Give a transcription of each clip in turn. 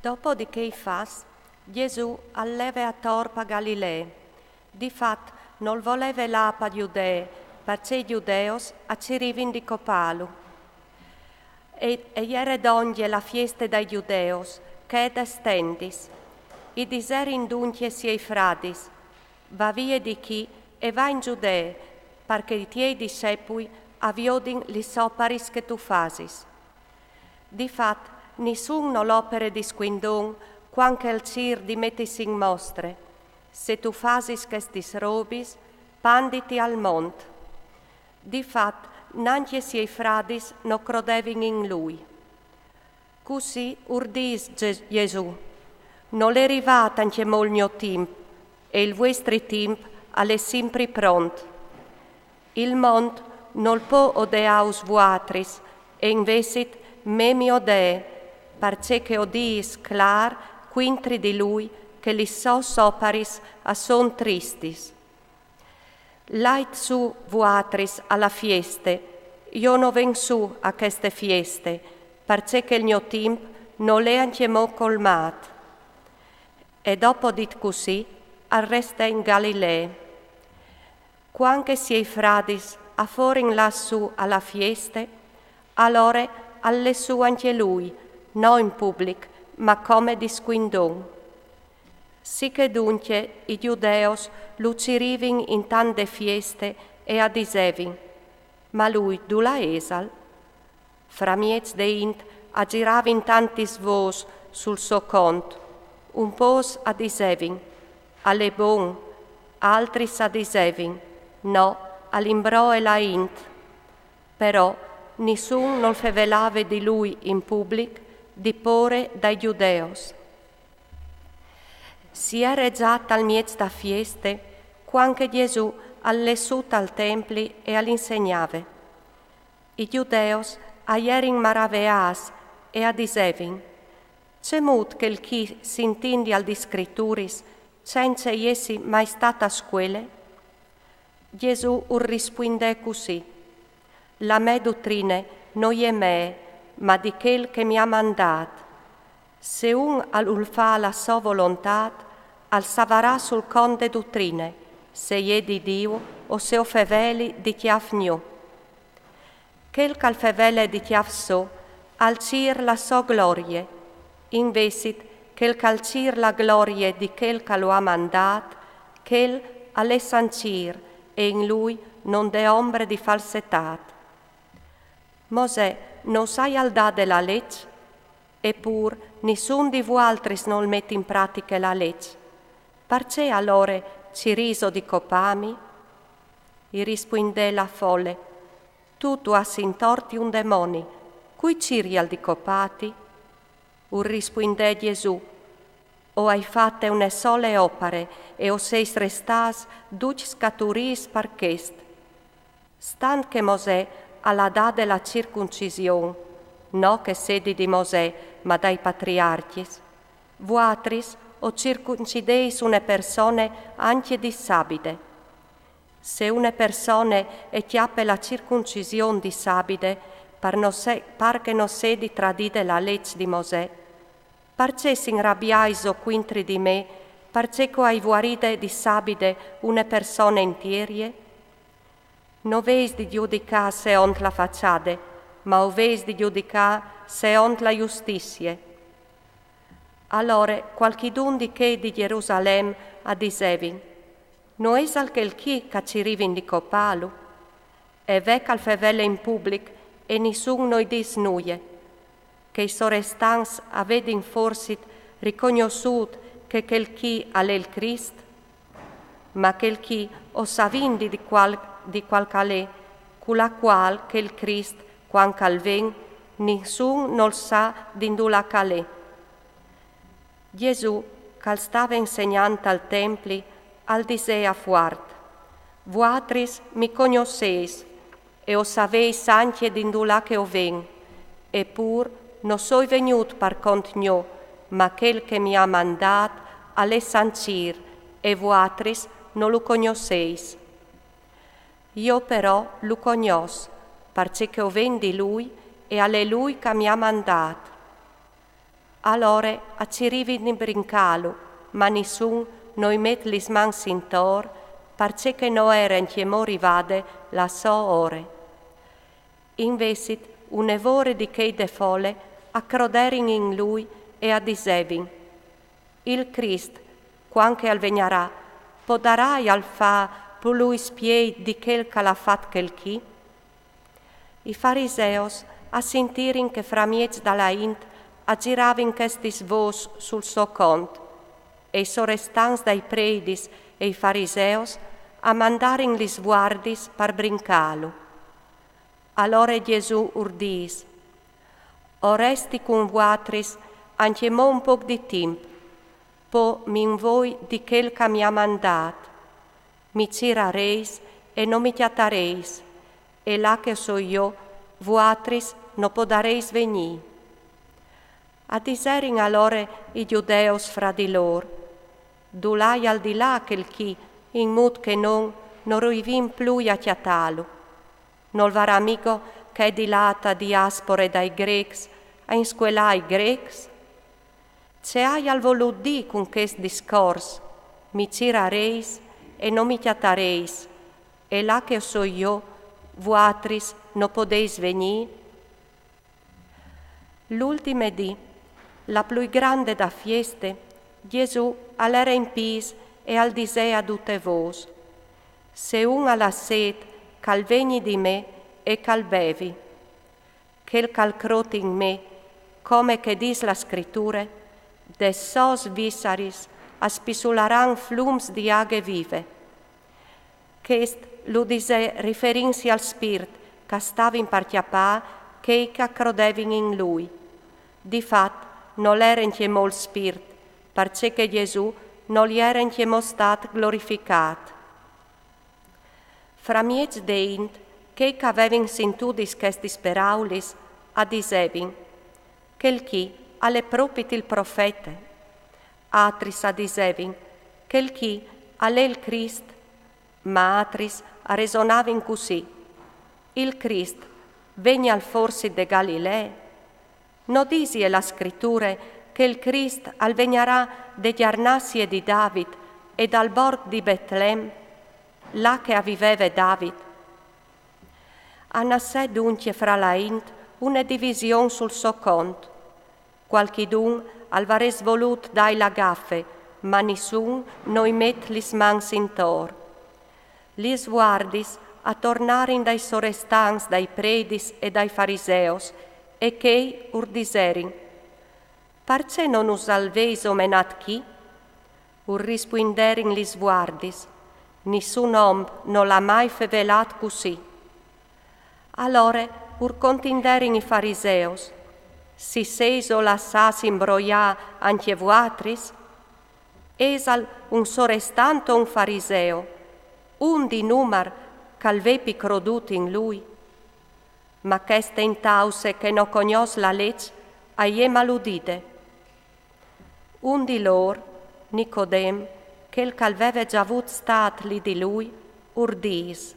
Dopo di che fas, Gesù alleve a torpa Galilea. Difat non voleva l'apa giudee, perché i giudeos accirivin di copalu. E ieri d'ogni la fiesta dei giudeos, che ed estendis. I diserin dunque siei fradis, va via di chi e va in Giudee, perché i tiei discepui aviodin li soparis che tu fasis. Difat, nessun non l'opere di squindon, quanche il cir di mettis in mostre. Se tu fasis questis robis, panditi al mont. Difat, nanche siei fradis no crodevin in lui. Così urdis Gesù, non è arrivato anche il mio tempo, e il vostro tempo è sempre pronto. Il mondo non può odeaus vuatris, e invece me mi odee, perché odiis clar quintri di lui che li so soparis a son tristis. Lait su vuatris alla fieste, io no ven su a queste fieste, perché il mio tempo non le anche mo colmat. E dopo dit così, arresta in Galilea. Quanche siei fradis a forin lassù alla fieste, allora alle su anche lui, non in pubblic, ma come di squindon. Sì che dunque i giudeos lo cirivin in tante fieste e adisevin, ma lui dula esal. Fra miez de int agiravin tantis vos sul suo conto, un pos adisevin, alle bon, altris adisevin, no, all'imbro e la int. Però nessun non fevelave di lui in pubblic, di pore dai giudeos. Si era già tal miez da fieste, quanche Gesù all'essut al templi e all'insegnave. I giudeos aierin maraveas e adisevin, c'è mut che il chi s'intindi al di scritturis, senza essi mai stata a scuole? Gesù risponde così, la me dottrine non è me, ma di quel che mi ha mandato. Se un al fa la sua volontà, al savarà sul conde dottrine, se è di Dio o se o feveli di chiaf gnu. Quel che al fevele di chiaf so, al cir la sua glorie, invesit quel che al cir la glorie di quel che lo ha mandato, quel alle sancir e in lui non de ombre di falsetà. Mosè non sai al dà della legge, eppur nessun di voi altri non mette in pratica la legge. Perché allora ci riso di copami? E rispondè la folle, tu has intorti un demoni, cui ciri al di copati? Rispondè Gesù, o hai fatte une sole opere, e o seis restas duc scaturis parchest. Stan che Mosè alla dà della circuncisione, no che sedi di Mosè, ma dai patriarchis, vuatris o circuncideis une persone anche di sabide. Se une persone e chiappe la circuncisione di sabide, par che non sedi tradide la legge di Mosè, perché s'inrabbiais o quintri di me, perché hai guaride di sabide une persone intierie? Non veis di giudicare se ont la facciade, ma o veis di giudicare se ont la giustizie. Allora qualchidun di che di Gerusalemme adisevin, non es al che chi cacirivin di copalu, e vec al fevele in public e nessun noi dis nuie, che i sorestans avedin forsit riconosciut che quel chi è il Crist, ma quel chi o savindi di qual calè, con la qual che il Crist, quan calven, nessun non sa d'indula calè. Gesù, che stava insegnando al templi, al disea fuart, vuatris mi conosceis, e o saveis anche d'indula che o ven, eppur non soi venut par cont mio, ma quel che mi ha mandat alle sancir, e vuatris non lo conosceis. Io però lo cognos, perché o ven di lui, e alle lui che mi ha mandat. Allora accirivi in brincalo, ma nessun noi met lis mans intor, parce che no era in chiemori vade la so ore. Invesit un evore di che de fole accroderin in lui e addisevin: il Crist, quanche al vegnarà, podarai al fa pu lui spiei di quel che l'ha fat quel chi? I fariseos a sentirin che fra miez dalla int aggiravin questis vos sul suo cont, e i sorestans dai predis e i fariseos a mandarin lis guardis par brincalo. Allora Gesù urdis: oresti cum vuatris anche mo un poc di timp, po min voi di quel che mi ha mandat. Mi cirareis e non mi chiatareis, e là che so io, vuatris no podareis venì. Addiserin allora i giudeos fra di lor: dulai al di là quel chi, in mut che non ruivin plui a chiatalo. Nol var amico che è dilata diaspore dai grecs, a insquelai grecs? Se hai al volut di con quest discors, mi cirareis e non mi chiatareis, e là che so io, vuatris no podeis venì? L'ultime dì, la più grande da fieste, Gesù all'era in pis e al disea tutte vos: se un alla sed, cal vegni di me e cal bevi. Quel cal croti in me, come che dis la scrittura, de sos visaris aspisullaran flums di aghe vive. Chest lo dise riferinsi al spirit che stava in parchiapà che accrodevin in lui. Difat non l'eren chiemò il spirit, perché che Gesù non gli eren chiemò stat glorificat. Fra miez deint, che avevin sentudis questis paraulis, addisevin: quel chi alle propit il profete. Atris addisevin: quel chi alle il Crist. Ma atris resonavin così: il Crist vegna al forsi de Galilea? No disi e la scrittura che il Crist al vegnerà degli arnassi e di David e dal borg di Betlem, là che aviveve David? Anassè dunque fra la int una divisione sul suo conto. Qualchidun al vares volut dai la gaffe, ma nessun noi met lis mans intor. Lis guardis a tornarin dai sorestans, dai predis e dai fariseos, e chei urdiserin: parce non us alveis omenat chi? Ur risponderin lis guardis: nissun om non l'ha mai fevelat così. Allora ur continderin i fariseos: si seiso lassas imbroia anche vuatris? Esal un sorestanto un fariseo, un di numar calvepi crodut in lui. Ma cheste in tause che no cognos la legge, aie maludite. Un di lor, Nicodem, che il calveve già avut stat lì di lui, urdis: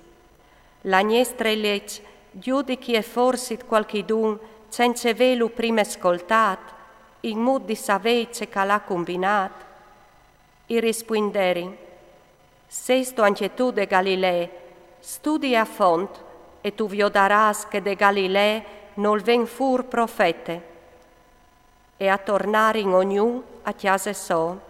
la niestre legge giudichi e forsit qualchidun senza velu prima ascoltat, in mod di savece che l'ha combinat. I risponderin: sesto anche tu de Galilea, studi a font, e tu viodaras che de Galilea non ven fur profete. E a tornare in ognun a chiase so.